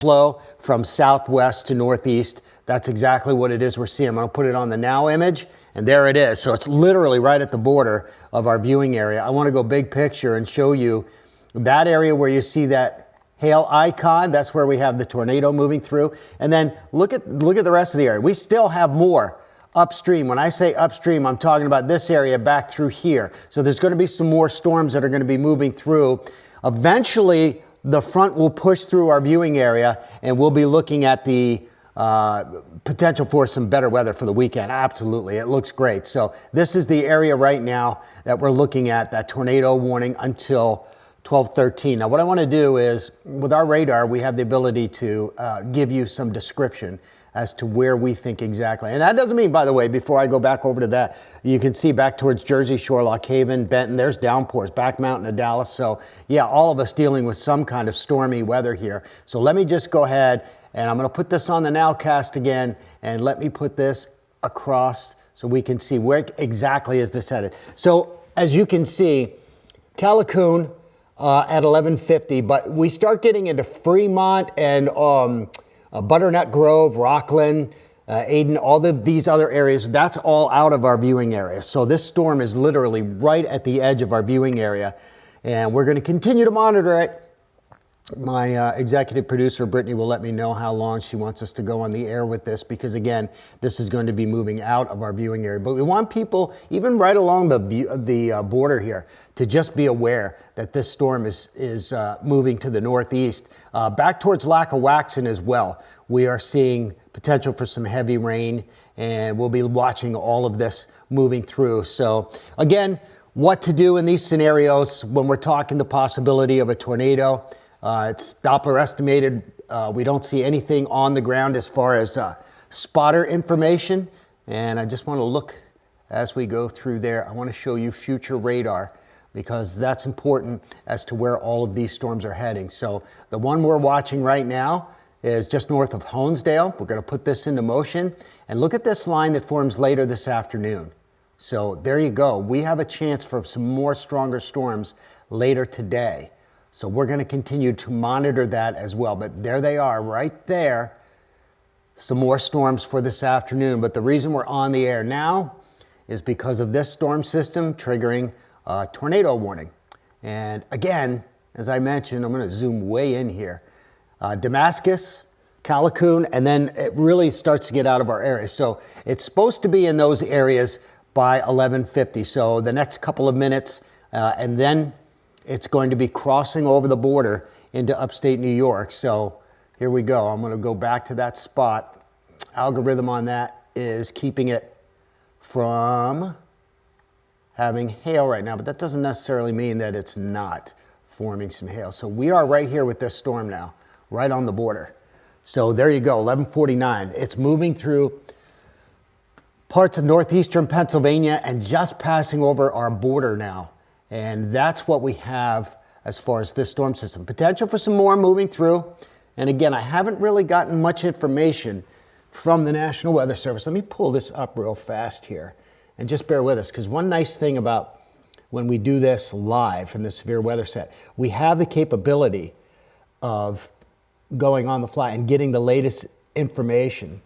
flow from southwest to northeast. That's exactly what it is we're seeing. I'm going to put it on the now image, and there it is. So it's literally right at the border of our viewing area. I want to go big picture and show you that area where you see that hail icon. That's where we have the tornado moving through. And then look at the rest of the area. We still have more upstream. When I say upstream, I'm talking about this area back through here. So there's going to be some more storms that are going to be moving through. Eventually, the front will push through our viewing area, and we'll be looking at the potential for some better weather for the weekend. Absolutely. It looks great. So this is the area right now that we're looking at, that tornado warning until 12:13. Now, what I want to do is, with our radar, we have the ability to give you some description as to where we think exactly. And that doesn't mean, by the way, before I go back over to that, you can see back towards Jersey Shore, Lock Haven, Benton, there's downpours, back mountain of Dallas. So yeah, all of us dealing with some kind of stormy weather here. So let me just go ahead, and I'm going to put this on the nowcast again, and let me put this across so we can see where exactly is this headed. So as you can see, Callicoon at 1150, but we start getting into Fremont and Butternut Grove, Rockland, Aden, all these other areas. That's all out of our viewing area. So this storm is literally right at the edge of our viewing area, and we're going to continue to monitor it. My executive producer, Brittany, will let me know how long she wants us to go on the air with this, because again, this is going to be moving out of our viewing area. But we want people, even right along the border here, to just be aware that this storm is moving to the northeast, back towards Lackawaxen as well. We are seeing potential for some heavy rain, and we'll be watching all of this moving through. So again, what to do in these scenarios when we're talking the possibility of a tornado. It's Doppler estimated. We don't see anything on the ground as far as spotter information. And I just want to look as we go through there. I want to show you future radar, because that's important as to where all of these storms are heading. So the one we're watching right now is just north of Honesdale. We're going to put this into motion, and look at this line that forms later this afternoon. So there you go. We have a chance for some more stronger storms later today. So we're going to continue to monitor that as well. But there they are right there. Some more storms for this afternoon. But the reason we're on the air now is because of this storm system triggering a tornado warning. And again, as I mentioned, I'm going to zoom way in here. Damascus, Callicoon, and then it really starts to get out of our area. So it's supposed to be in those areas by 1150. So the next couple of minutes, and then it's going to be crossing over the border into upstate New York. So here we go. I'm going to go back to that spot. Algorithm on that is keeping it from having hail right now, but that doesn't necessarily mean that it's not forming some hail. So we are right here with this storm now, right on the border. So there you go, 1149. It's moving through parts of northeastern Pennsylvania and just passing over our border now. And that's what we have as far as this storm system. Potential for some more moving through. And again, I haven't really gotten much information from the National Weather Service. Let me pull this up real fast here, and just bear with us, because one nice thing about when we do this live from the severe weather set, we have the capability of going on the fly and getting the latest information.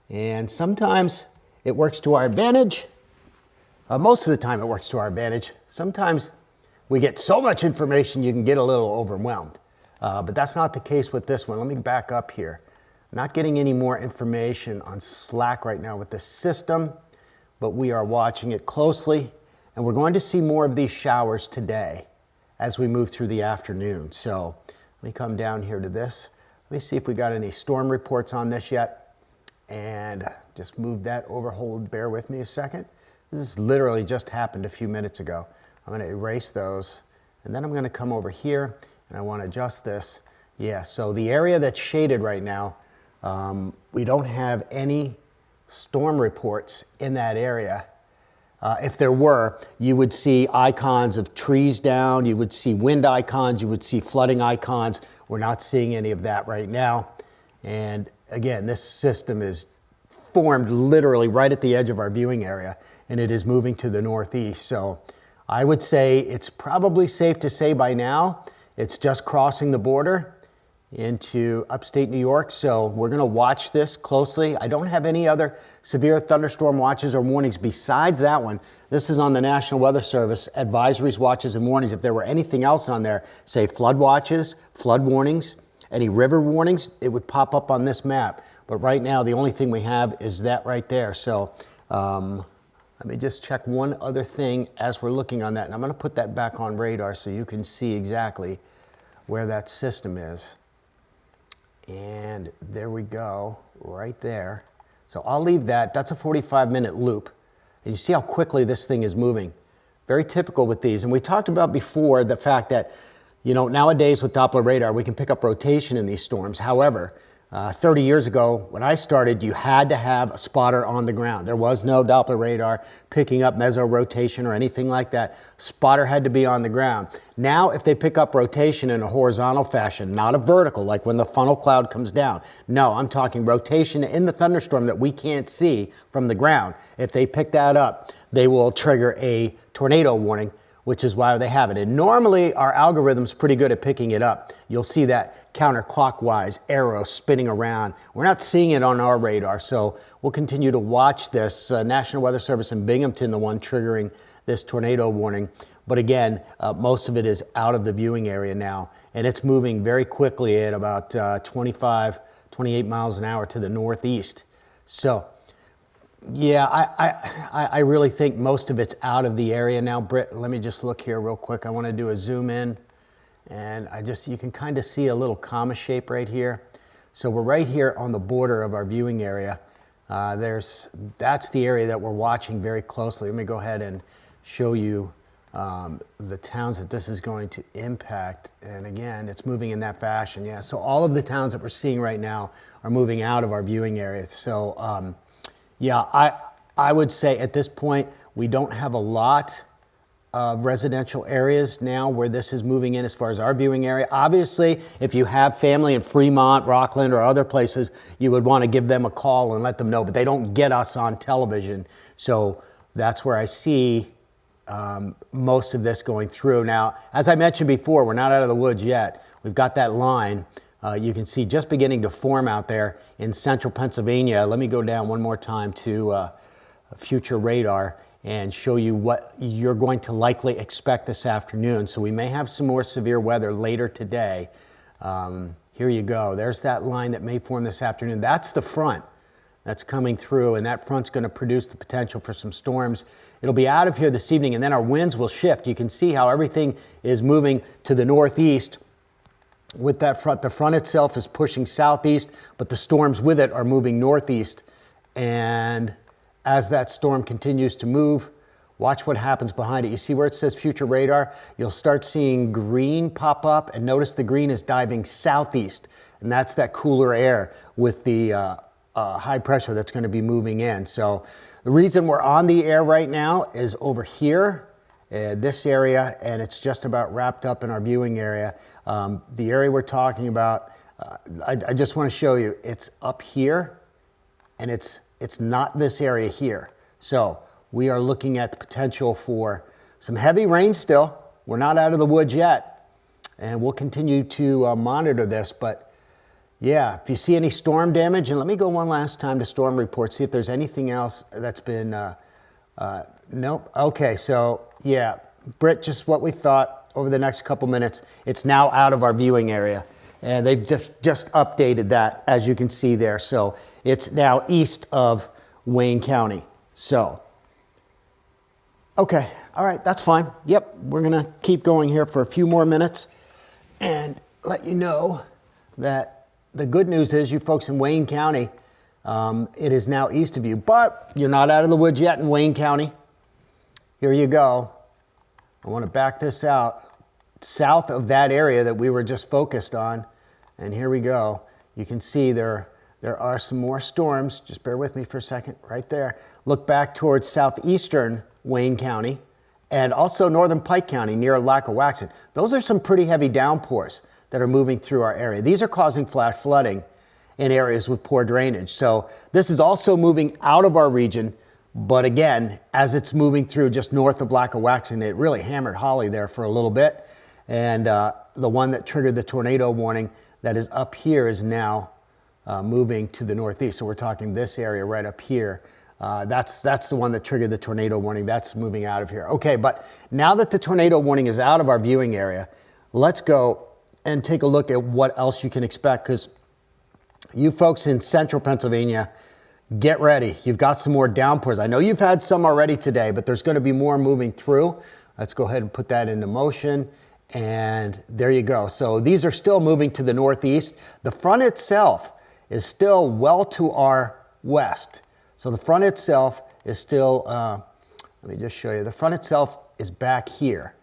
And sometimes it works to our advantage. Most of the time it works to our advantage. Sometimes we get so much information you can get a little overwhelmed. But that's not the case with this one. Let me back up here. I'm not getting any more information on Slack right now with this system, but we are watching it closely, and we're going to see more of these showers today as we move through the afternoon. So let me come down here to this. Let me see if we got any storm reports on this yet, and just move that over. Bear with me a second. This literally just happened a few minutes ago. I'm going to erase those, and then I'm going to come over here, and I want to adjust this. Yeah, so the area that's shaded right now, we don't have any storm reports in that area. If there were, you would see icons of trees down, you would see wind icons, you would see flooding icons. We're not seeing any of that right now. And again, this system is formed literally right at the edge of our viewing area, and it is moving to the northeast. So I would say it's probably safe to say by now it's just crossing the border, into upstate New York. So we're going to watch this closely. I don't have any other severe thunderstorm watches or warnings besides that one. This is on the National Weather Service advisories, watches, and warnings. If there were anything else on there, say flood watches, flood warnings, any river warnings, it would pop up on this map. But right now, the only thing we have is that right there. So let me just check one other thing as we're looking on that. And I'm going to put that back on radar so you can see exactly where that system is. And there we go, right there. So I'll leave that. That's a 45-minute loop. And you see how quickly this thing is moving. Very typical with these. And we talked about before the fact that, you know, nowadays with Doppler radar, we can pick up rotation in these storms. However, 30 years ago, when I started, you had to have a spotter on the ground. There was no Doppler radar picking up meso-rotation or anything like that. Spotter had to be on the ground. Now, if they pick up rotation in a horizontal fashion, not a vertical, like when the funnel cloud comes down. No, I'm talking rotation in the thunderstorm that we can't see from the ground. If they pick that up, they will trigger a tornado warning, which is why they have it. And normally our algorithm's pretty good at picking it up. You'll see that counterclockwise arrow spinning around. We're not seeing it on our radar, so we'll continue to watch this. National Weather Service in Binghamton, the one triggering this tornado warning. But again, most of it is out of the viewing area now, and it's moving very quickly at about 25, 28 miles an hour to the northeast. So yeah, I really think most of it's out of the area now. Britt, let me just look here real quick. I want to do a zoom in, and you can kind of see a little comma shape right here. So we're right here on the border of our viewing area. That's the area that we're watching very closely. Let me go ahead and show you the towns that this is going to impact. And again, it's moving in that fashion. Yeah, so all of the towns that we're seeing right now are moving out of our viewing area. So yeah, I would say at this point, we don't have a lot of residential areas now where this is moving in as far as our viewing area. Obviously, if you have family in Fremont, Rockland, or other places, you would want to give them a call and let them know, but they don't get us on television. So that's where I see most of this going through. Now, as I mentioned before, we're not out of the woods yet. We've got that line. You can see just beginning to form out there in central Pennsylvania. Let me go down one more time to future radar and show you what you're going to likely expect this afternoon. So we may have some more severe weather later today. Here you go. There's that line that may form this afternoon. That's the front that's coming through, and that front's going to produce the potential for some storms. It'll be out of here this evening, and then our winds will shift. You can see how everything is moving to the northeast. With that front, the front itself is pushing southeast, but the storms with it are moving northeast. And as that storm continues to move, watch what happens behind it. You see where it says future radar? You'll start seeing green pop up, and notice the green is diving southeast. And that's that cooler air with the high pressure that's going to be moving in. So the reason we're on the air right now is over here, this area, and it's just about wrapped up in our viewing area. The area we're talking about, I just want to show you, it's up here, and it's not this area here. So we are looking at the potential for some heavy rain still. We're not out of the woods yet, and we'll continue to monitor this. But yeah, if you see any storm damage, and let me go one last time to storm report, see if there's anything else that's been, nope. Okay, so yeah, Britt, just what we thought. Over the next couple minutes, it's now out of our viewing area, and they've just updated that, as you can see there. So it's now east of Wayne County. So okay, all right, that's fine. Yep, we're gonna keep going here for a few more minutes and let you know that the good news is, you folks in Wayne County, it is now east of you, but you're not out of the woods yet in Wayne County. Here you go. I want to back this out south of that area that we were just focused on. And here we go. You can see there are some more storms. Just bear with me for a second right there. Look back towards southeastern Wayne County and also northern Pike County near Lackawaxen. Those are some pretty heavy downpours that are moving through our area. These are causing flash flooding in areas with poor drainage. So this is also moving out of our region. But again, as it's moving through just north of Lackawaxen, it really hammered Holly there for a little bit. And the one that triggered the tornado warning, that is up here is now moving to the northeast. So we're talking this area right up here. That's the one that triggered the tornado warning. That's moving out of here. Okay, but now that the tornado warning is out of our viewing area, let's go and take a look at what else you can expect, because you folks in central Pennsylvania, get ready. You've got some more downpours. I know you've had some already today, but there's going to be more moving through. Let's go ahead and put that into motion. And there you go. So these are still moving to the northeast. The front itself is still well to our west. So the front itself is still, let me just show you. The front itself is back here,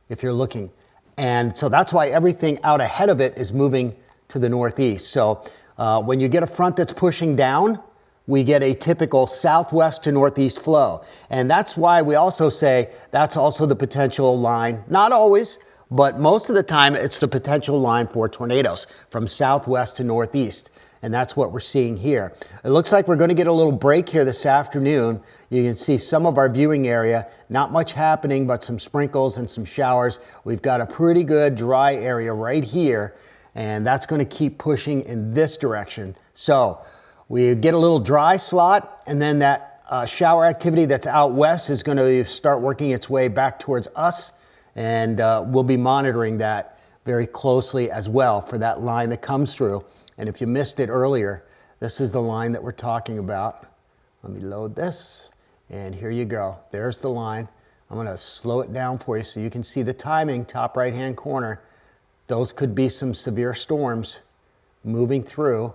if you're looking. And so that's why everything out ahead of it is moving to the northeast. So when you get a front that's pushing down, we get a typical southwest to northeast flow. And that's why we also say that's also the potential line, not always, but most of the time it's the potential line for tornadoes from southwest to northeast. And that's what we're seeing here. It looks like we're going to get a little break here this afternoon. You can see some of our viewing area, not much happening, but some sprinkles and some showers. We've got a pretty good dry area right here, and that's going to keep pushing in this direction. So we get a little dry slot, and then that shower activity that's out west is going to start working its way back towards us, and we'll be monitoring that very closely as well for that line that comes through. And if you missed it earlier, this is the line that we're talking about. Let me load this, and here you go. There's the line. I'm going to slow it down for you so you can see the timing, top right-hand corner. Those could be some severe storms moving through.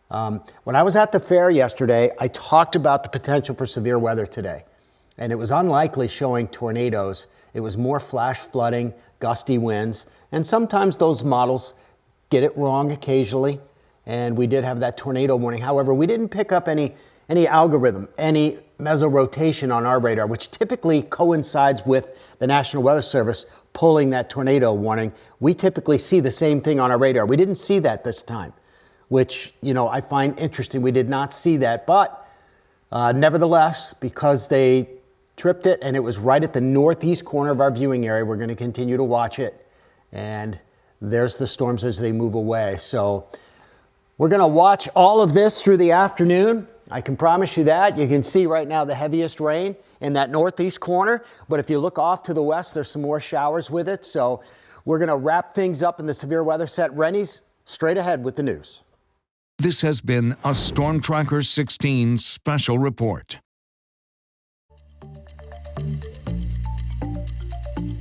When I was at the fair yesterday, I talked about the potential for severe weather today, and it was unlikely showing tornadoes. It was more flash flooding, gusty winds, and sometimes those models get it wrong occasionally, and we did have that tornado warning. However, we didn't pick up any algorithm, any mesorotation on our radar, which typically coincides with the National Weather Service pulling that tornado warning. We typically see the same thing on our radar. We didn't see that this time, which, you know, I find interesting. We did not see that, but nevertheless, because they tripped it and it was right at the northeast corner of our viewing area, we're going to continue to watch it. And there's the storms as they move away. So we're going to watch all of this through the afternoon. I can promise you that. You can see right now the heaviest rain in that northeast corner. But if you look off to the west, there's some more showers with it. So we're going to wrap things up in the severe weather set. Rennie's straight ahead with the news. This has been a Storm Tracker 16 special report.